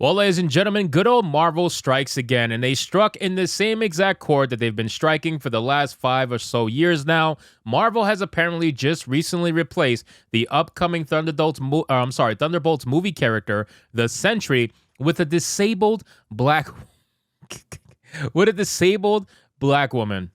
Well, ladies and gentlemen, good old Marvel strikes again, and they struck in the same exact chord that they've been striking for the last 5 or so years now. Marvel has apparently just recently replaced the upcoming Thunderbolts movie character, the Sentry, with a disabled black woman.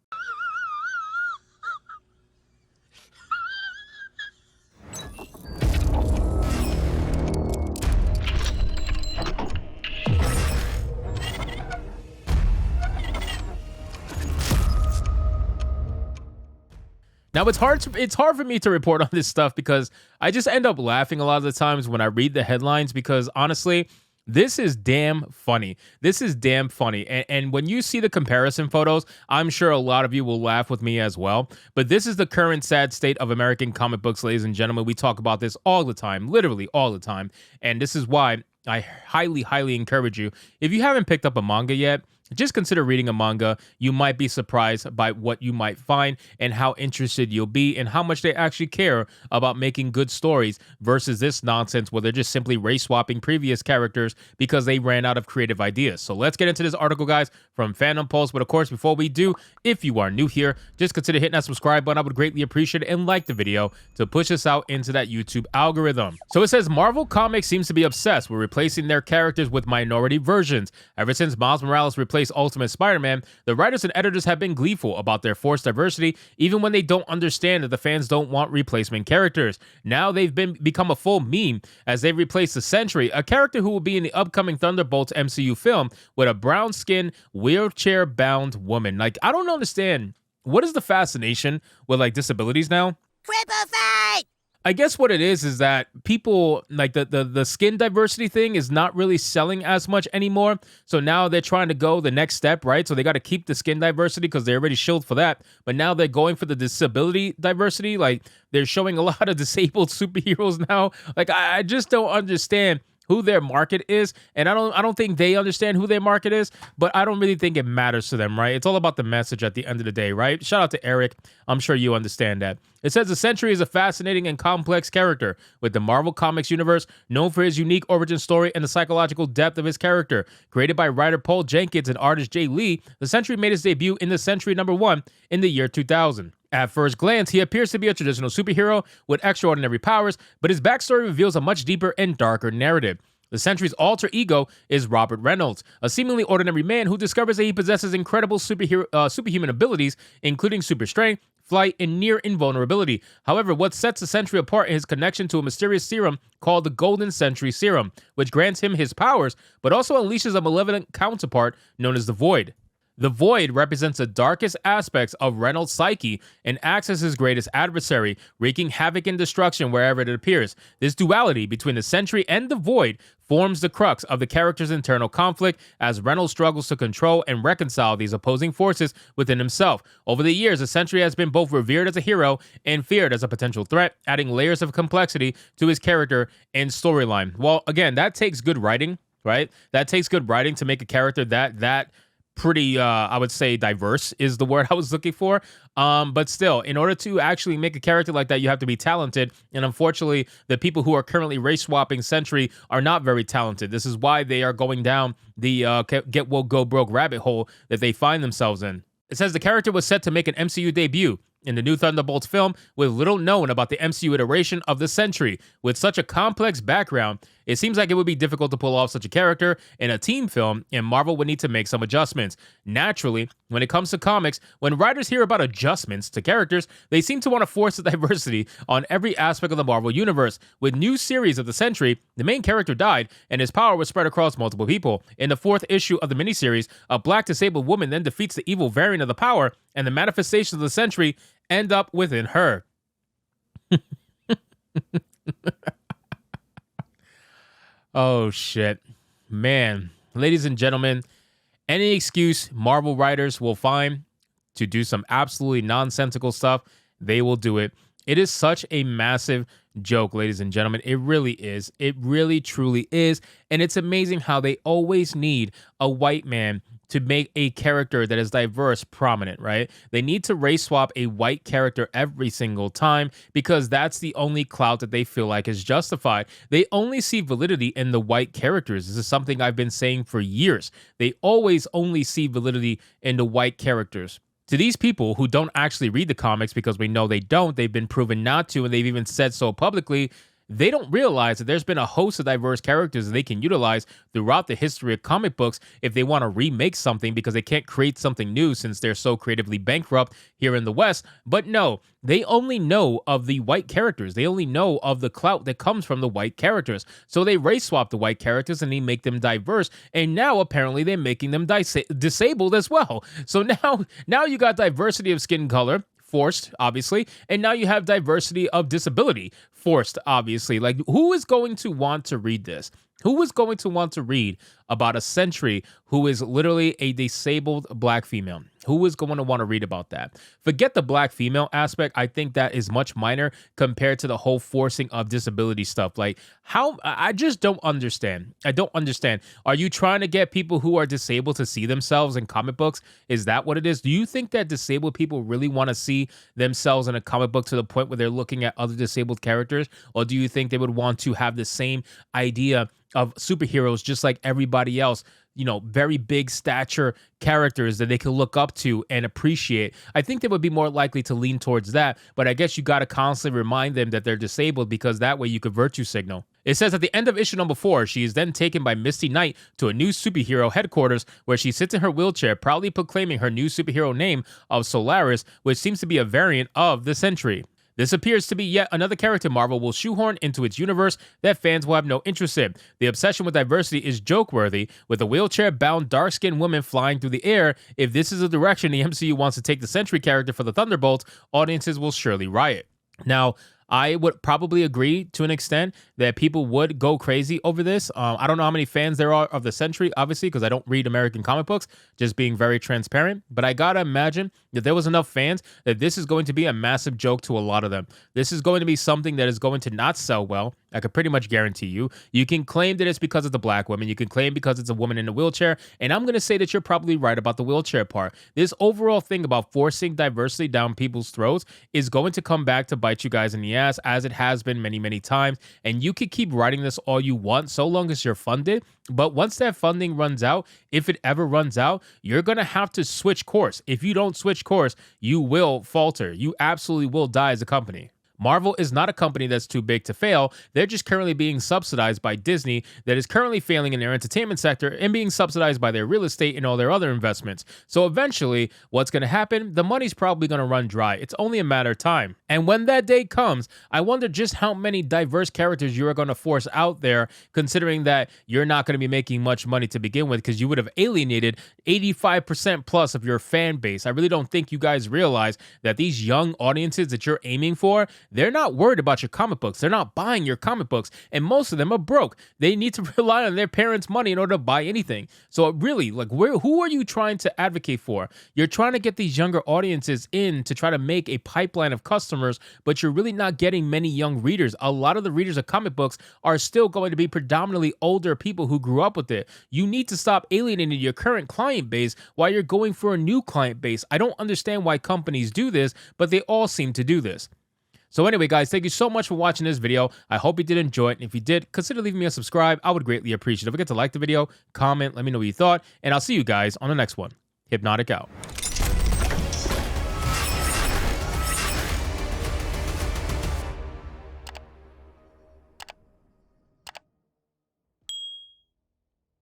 Now it's hard for me to report on this stuff because I just end up laughing a lot of the times when I read the headlines because honestly, this is damn funny. This is damn funny. And when you see the comparison photos, I'm sure a lot of you will laugh with me as well. But this is the current sad state of American comic books, ladies and gentlemen. We talk about this all the time, literally all the time. And this is why I highly, highly encourage you. If you haven't picked up a manga yet, just consider reading a manga. You might be surprised by what you might find and how interested you'll be and how much they actually care about making good stories versus this nonsense where they're just simply race swapping previous characters because they ran out of creative ideas. So let's get into this article, guys, from Fandom Pulse. But of course, before we do, if you are new here, just consider hitting that subscribe button. I would greatly appreciate it, and like the video to push us out into that YouTube algorithm. So it says Marvel Comics seems to be obsessed with replacing their characters with minority versions. Ever since Miles Morales replaced Ultimate Spider-Man, the writers and editors have been gleeful about their forced diversity, even when they don't understand that the fans don't want replacement characters. Now they've become a full meme as they replace the Sentry, a character who will be in the upcoming Thunderbolts MCU film, with a brown-skinned, wheelchair-bound woman. Like, I don't understand. What is the fascination with, like, disabilities now? Cripple fight! I guess what it is that people, like the skin diversity thing is not really selling as much anymore. So now they're trying to go the next step, right? So they got to keep the skin diversity because they already shilled for that. But now they're going for the disability diversity. Like, they're showing a lot of disabled superheroes now. Like, I just don't understand who their market is, and I don't think they understand who their market is, but I don't really think it matters to them, right? It's all about the message at the end of the day, right? Shout out to Eric. I'm sure you understand that. It says the Sentry is a fascinating and complex character with the Marvel Comics universe, known for his unique origin story and the psychological depth of his character. Created by writer Paul Jenkins and artist Jay Lee, the Sentry made his debut in the Sentry #1 in the year 2000. At first glance, he appears to be a traditional superhero with extraordinary powers, but his backstory reveals a much deeper and darker narrative. The Sentry's alter ego is Robert Reynolds, a seemingly ordinary man who discovers that he possesses incredible superhuman abilities, including super strength, flight, and near invulnerability. However, what sets the Sentry apart is his connection to a mysterious serum called the Golden Sentry Serum, which grants him his powers, but also unleashes a malevolent counterpart known as the Void. The Void represents the darkest aspects of Reynolds' psyche and acts as his greatest adversary, wreaking havoc and destruction wherever it appears. This duality between the Sentry and the Void forms the crux of the character's internal conflict as Reynolds struggles to control and reconcile these opposing forces within himself. Over the years, the Sentry has been both revered as a hero and feared as a potential threat, adding layers of complexity to his character and storyline. Well, again, that takes good writing, right? That takes good writing to make a character that pretty, I would say, diverse is the word I was looking for. But still, in order to actually make a character like that, you have to be talented. And unfortunately, the people who are currently race swapping Sentry are not very talented. This is why they are going down the get woke, go broke rabbit hole that they find themselves in. It says the character was set to make an MCU debut in the new Thunderbolts film, with little known about the MCU iteration of the Sentry. With such a complex background, it seems like it would be difficult to pull off such a character in a team film, and Marvel would need to make some adjustments. Naturally, when it comes to comics, when writers hear about adjustments to characters, they seem to want to force the diversity on every aspect of the Marvel universe. With new series of the Sentry, the main character died, and his power was spread across multiple people. In the 4th issue of the miniseries, a black disabled woman then defeats the evil variant of the power, and the manifestations of the Sentry end up within her. Oh, shit. Man, ladies and gentlemen, any excuse Marvel writers will find to do some absolutely nonsensical stuff, they will do it. It is such a massive joke, ladies and gentlemen. It really is. It really, truly is. And it's amazing how they always need a white man to make a character that is diverse prominent, right? They need to race swap a white character every single time because that's the only clout that they feel like is justified. They only see validity in the white characters. This is something I've been saying for years. They always only see validity in the white characters. To these people who don't actually read the comics, because we know they don't, they've been proven not to, and they've even said so publicly, they don't realize that there's been a host of diverse characters that they can utilize throughout the history of comic books if they want to remake something, because they can't create something new since they're so creatively bankrupt here in the West. But no, they only know of the white characters. They only know of the clout that comes from the white characters. So they race swap the white characters and they make them diverse. And now apparently they're making them disabled as well. So now you got diversity of skin color, forced, obviously, and now you have diversity of disability, forced, obviously. Like, who is going to want to read this? Who is going to want to read about a SENTRY who is literally a disabled black female? Who is going to want to read about that? Forget the black female aspect. I think that is much minor compared to the whole forcing of disability stuff. Like, how? I just don't understand. I don't understand. Are you trying to get people who are disabled to see themselves in comic books? Is that what it is? Do you think that disabled people really want to see themselves in a comic book to the point where they're looking at other disabled characters? Or do you think they would want to have the same idea of superheroes just like everybody else, you know, very big stature characters that they can look up to and appreciate? I think they would be more likely to lean towards that, but I guess you got to constantly remind them that they're disabled, because that way you could virtue signal. It says at the end of issue number 4, she is then taken by Misty Knight to a new superhero headquarters where she sits in her wheelchair, proudly proclaiming her new superhero name of Solaris, which seems to be a variant of the SENTRY. This appears to be yet another character Marvel will shoehorn into its universe that fans will have no interest in. The obsession with diversity is joke-worthy, with a wheelchair-bound dark-skinned woman flying through the air. If this is the direction the MCU wants to take the SENTRY character for the Thunderbolts, audiences will surely riot. Now, I would probably agree to an extent that people would go crazy over this. I don't know how many fans there are of the SENTRY, obviously, because I don't read American comic books, just being very transparent. But I gotta imagine that there was enough fans that this is going to be a massive joke to a lot of them. This is going to be something that is going to not sell well. I could pretty much guarantee you. You can claim that it's because it's a black woman. You can claim because it's a woman in a wheelchair. And I'm going to say that you're probably right about the wheelchair part. This overall thing about forcing diversity down people's throats is going to come back to bite you guys in the ass, as it has been many, many times. And you could keep writing this all you want, so long as you're funded. But once that funding runs out, if it ever runs out, you're going to have to switch course. If you don't switch course, you will falter. You absolutely will die as a company. Marvel is not a company that's too big to fail. They're just currently being subsidized by Disney, that is currently failing in their entertainment sector and being subsidized by their real estate and all their other investments. So eventually, what's going to happen? The money's probably going to run dry. It's only a matter of time. And when that day comes, I wonder just how many diverse characters you are going to force out there, considering that you're not going to be making much money to begin with, because you would have alienated 85% plus of your fan base. I really don't think you guys realize that these young audiences that you're aiming for, they're not worried about your comic books. They're not buying your comic books. And most of them are broke. They need to rely on their parents' money in order to buy anything. So really, like, who are you trying to advocate for? You're trying to get these younger audiences in to try to make a pipeline of customers, but you're really not getting many young readers. A lot of the readers of comic books are still going to be predominantly older people who grew up with it. You need to stop alienating your current client base while you're going for a new client base. I don't understand why companies do this, but they all seem to do this. So anyway, guys, thank you so much for watching this video. I hope you did enjoy it. And if you did, consider leaving me a subscribe. I would greatly appreciate it. Don't forget to like the video, comment, let me know what you thought, and I'll see you guys on the next one. Hypnotic out.